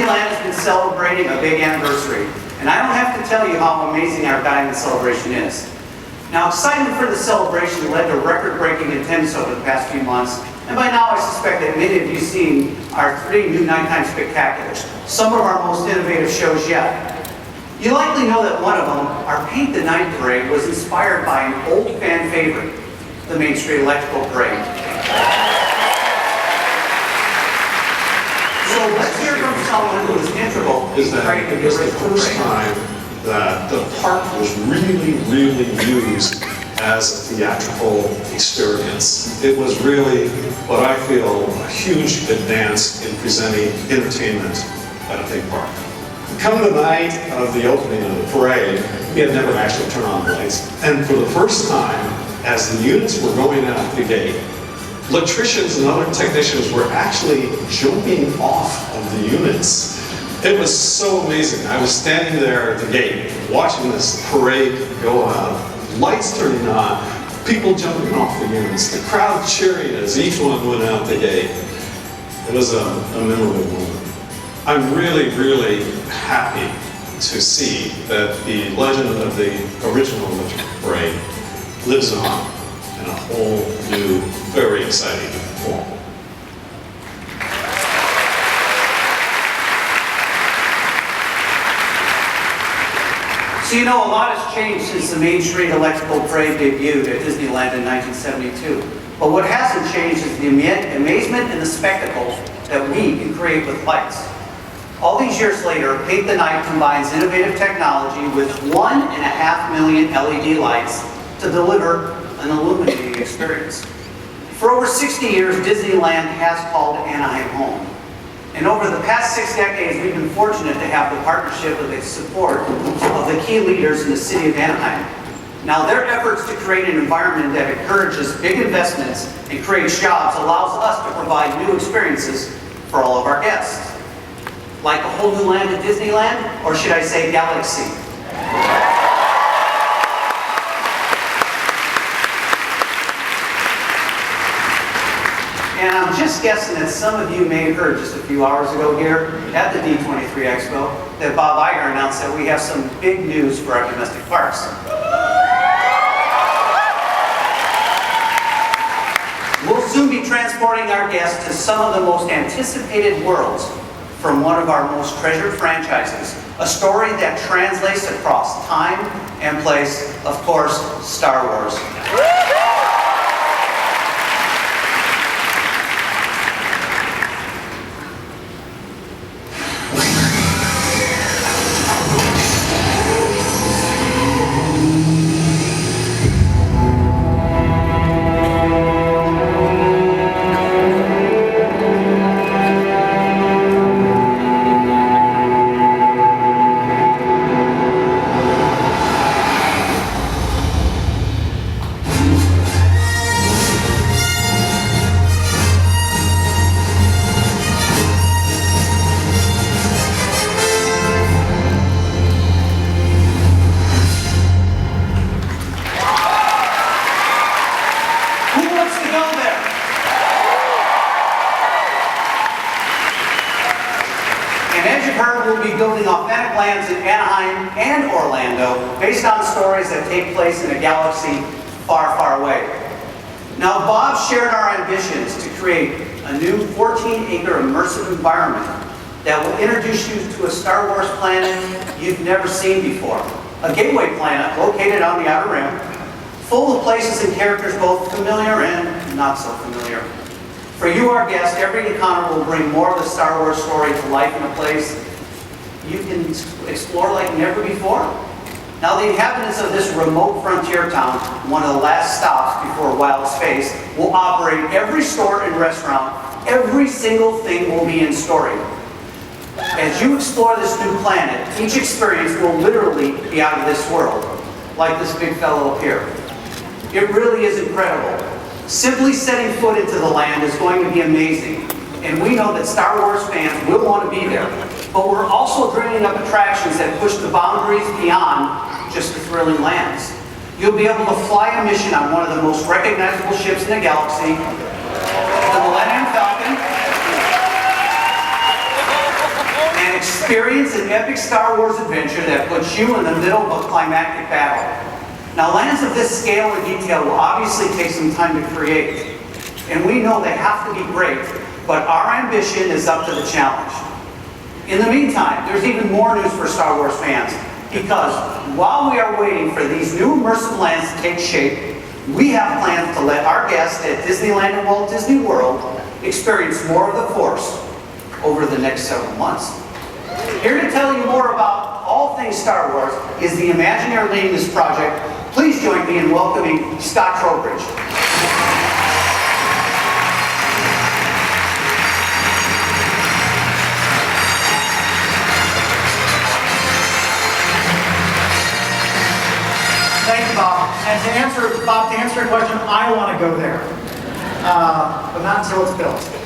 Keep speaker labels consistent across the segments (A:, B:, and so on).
A: Disneyland has been celebrating a big anniversary, and I don't have to tell you how amazing our Diamond Celebration is. Now, excitement for the celebration led to record-breaking attendance over the past few months, and by now I suspect that many of you have seen our 3 new nighttime spectaculars, some of our most innovative shows yet. You likely know that one of them, our Paint the Night Parade, was inspired by an old fan favorite, the Main Street Electrical Parade. So let's hear from someone who was integral in creating the
B: first time that the park was really used as a theatrical experience. It was really what I feel a huge advance in presenting entertainment at a theme park. Come the night of the opening of the parade, we had never actually turned on the lights. And for the first time, as the units were going out the gate, electricians and other technicians were actually jumping off of the units. It was so amazing. I was standing there at the gate, watching this parade go out, lights turning on, people jumping off the units, the crowd cheering as each one went out the gate. It was a memorable moment. I'm really happy to see that the legend of the original electric parade lives on in a whole new, very exciting form.
A: So you know, a lot has changed since the Main Street Electrical Parade debuted at Disneyland in 1972. But what hasn't changed is the amazement and the spectacle that we can create with lights. All these years later, Paint the Night combines innovative technology with 1.5 million LED lights to deliver an illuminating experience. For over 60 years, Disneyland has called Anaheim home. And over the past 6 decades, we've been fortunate to have the partnership and the support of the key leaders in the city of Anaheim. Now, their efforts to create an environment that encourages big investments and creates jobs allows us to provide new experiences for all of our guests. Like a whole new land at Disneyland, or should I say galaxy? And I'm just guessing that some of you may have heard just a few hours ago here at the D23 Expo that Bob Iger announced that we have some big news for our domestic parks. We'll soon be transporting our guests to some of the most anticipated worlds from one of our most treasured franchises, a story that translates across time and place, of course, Star Wars. Building authentic lands in Anaheim and Orlando based on stories that take place in a galaxy far away. Now, Bob shared our ambitions to create a new 14-acre immersive environment that will introduce you to a Star Wars planet you've never seen before. A gateway planet located on the Outer Rim, full of places and characters both familiar and not so familiar. For you, our guests, every encounter will bring more of the Star Wars story to life in a place you can explore like never before. Now, the inhabitants of this remote frontier town, one of the last stops before wild space, will operate every store and restaurant. Every single thing will be in story. As you explore this new planet, each experience will literally be out of this world, like this big fellow up here. It really is incredible. Simply setting foot into the land is going to be amazing. And we know that Star Wars fans will want to be there. But we're also dreaming up attractions that push the boundaries beyond just the thrilling lands. You'll be able to fly a mission on one of the most recognizable ships in the galaxy, the Millennium Falcon, and Experience an epic Star Wars adventure that puts you in the middle of a climactic battle. Now, lands of this scale and detail will obviously take some time to create, and we know they have to be great, but our ambition is up to the challenge. In the meantime, there's even more news for Star Wars fans, because while we are waiting for these new immersive lands to take shape, we have plans to let our guests at Disneyland and Walt Disney World experience more of the Force over the next several months. Here to tell you more about all things Star Wars is the Imagineer leading this project. Please join me in welcoming Scott Trowbridge.
C: Thank you, Bob. And to answer your question, I want to go there, but not until it's built.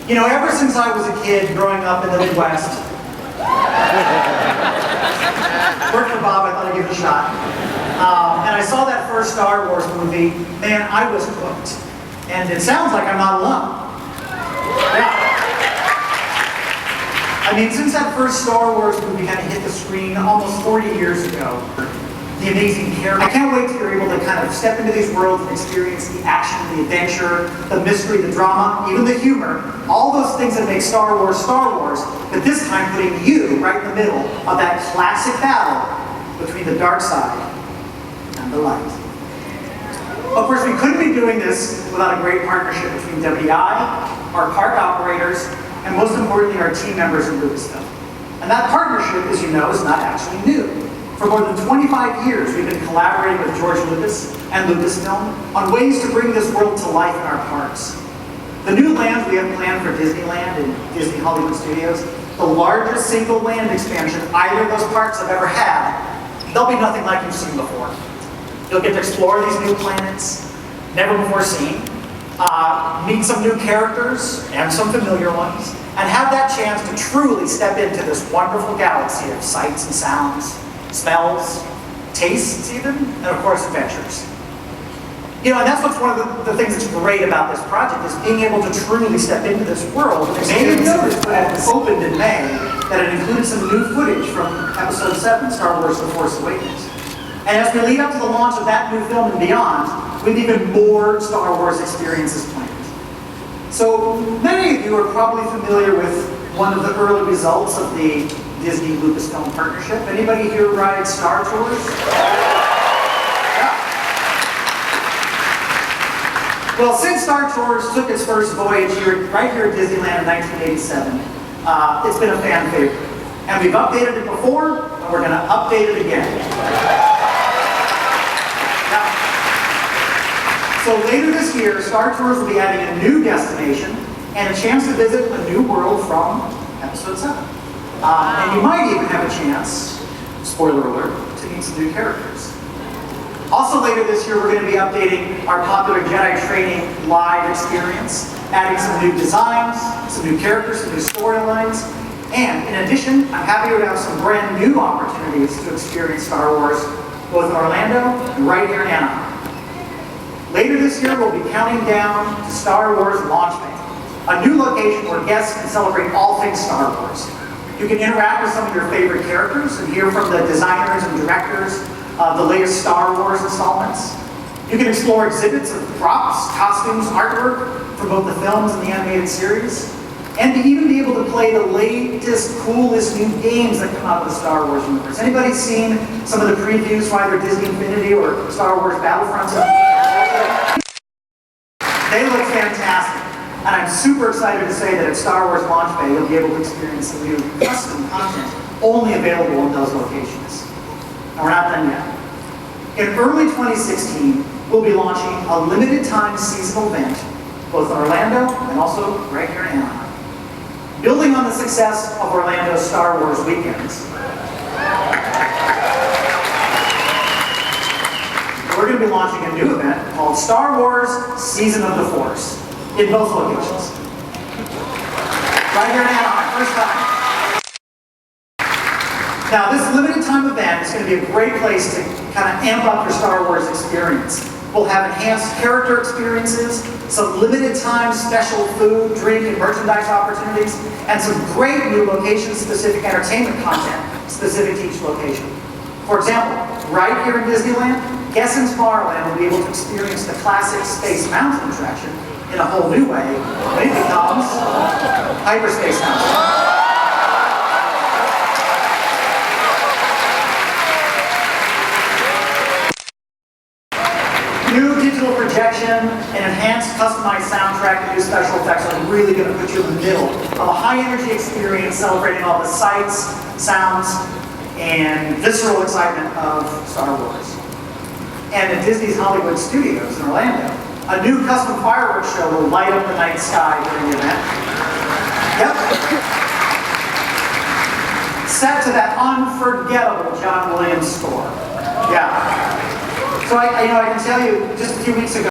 C: You know, ever since I was a kid growing up in the Midwest, worked for Bob, I thought I'd give it a shot. And I saw that first Star Wars movie, man, I was hooked. And it sounds like I'm not alone. Yeah. I mean, since that first Star Wars movie kind of hit the screen almost 40 years ago, the amazing character. I can't wait till you're able to kind of step into these worlds and experience the action, the adventure, the mystery, the drama, even the humor, all those things that make Star Wars, but this time putting you right in the middle of that classic battle between the dark side and the light. Of course, we couldn't be doing this without a great partnership between WI, our park operators, and most importantly, our team members in Lucasfilm. And that partnership, as you know, is not actually new. For more than 25 years, we've been collaborating with George Lucas and Lucasfilm on ways to bring this world to life in our parks. The new lands we have planned for Disneyland and Disney Hollywood Studios, the largest single land expansion either of those parks have ever had, they'll be nothing like you've seen before. You'll get to explore these new planets, never before seen, meet some new characters and some familiar ones, and have that chance to truly step into this wonderful galaxy of sights and sounds, smells, tastes even, and of course adventures. You know, and that's what's one of the things that's great about this project is being able to truly step into this world. You may have noticed when it opened in May that it included some new footage from Episode 7, Star Wars The Force Awakens. And as we lead up to the launch of that new film and beyond, we have even more Star Wars experiences planned. So many of you are probably familiar with one of the early results of the Disney Lucasfilm partnership. Anybody here ride Star Tours? Yeah. Well, since Star Tours took its first voyage right here at Disneyland in 1987, it's been a fan favorite. And we've updated it before, and we're going to update it again. Now, so later this year, Star Tours will be adding a new destination and a chance to visit a new world from Episode 7. And you might even have a chance, spoiler alert, to meet some new characters. Also later this year, we're going to be updating our popular Jedi Training live experience, adding some new designs, some new characters, some new storylines, and in addition, I'm happy to have some brand new opportunities to experience Star Wars, both in Orlando and right here in Anaheim. Later this year, we'll be counting down to Star Wars Launch Day, a new location where guests can celebrate all things Star Wars. You can interact with some of your favorite characters and hear from the designers and directors of the latest Star Wars installments. You can explore exhibits of props, costumes, artwork from both the films and the animated series, and to even be able to play the latest, coolest new games that come out of the Star Wars universe. Anybody seen some of the previews for either Disney Infinity or Star Wars Battlefront? They look fantastic. And I'm super excited to say that at Star Wars Launch Day, you'll be able to experience some new custom content only available in those locations. And we're not done yet. In early 2016, we'll be launching a limited time seasonal event, both in Orlando and also right here in Anaheim. Building on the success of Orlando's Star Wars weekends, we're going to be launching a new event called Star Wars Season of the Force. In both locations. Right here in Anaheim, first time. Now, this limited time event is going to be a great place to kind of amp up your Star Wars experience. We'll have enhanced character experiences, some limited time special food, drink, and merchandise opportunities, and some great new location-specific entertainment content specific to each location. For example, right here in Disneyland, guests in Tomorrowland will be able to experience the classic Space Mountain attraction in a whole new way when it becomes Hyperspace Mountain. New digital projection, an enhanced customized soundtrack, and new special effects are really going to put you in the middle of a high-energy experience celebrating all the sights, sounds, and visceral excitement of Star Wars. And at Disney's Hollywood Studios in Orlando, a new custom fireworks show will light up the night sky during the event. Yep. Set to that unforgettable John Williams score. Yeah. So I can tell you, just a few weeks ago,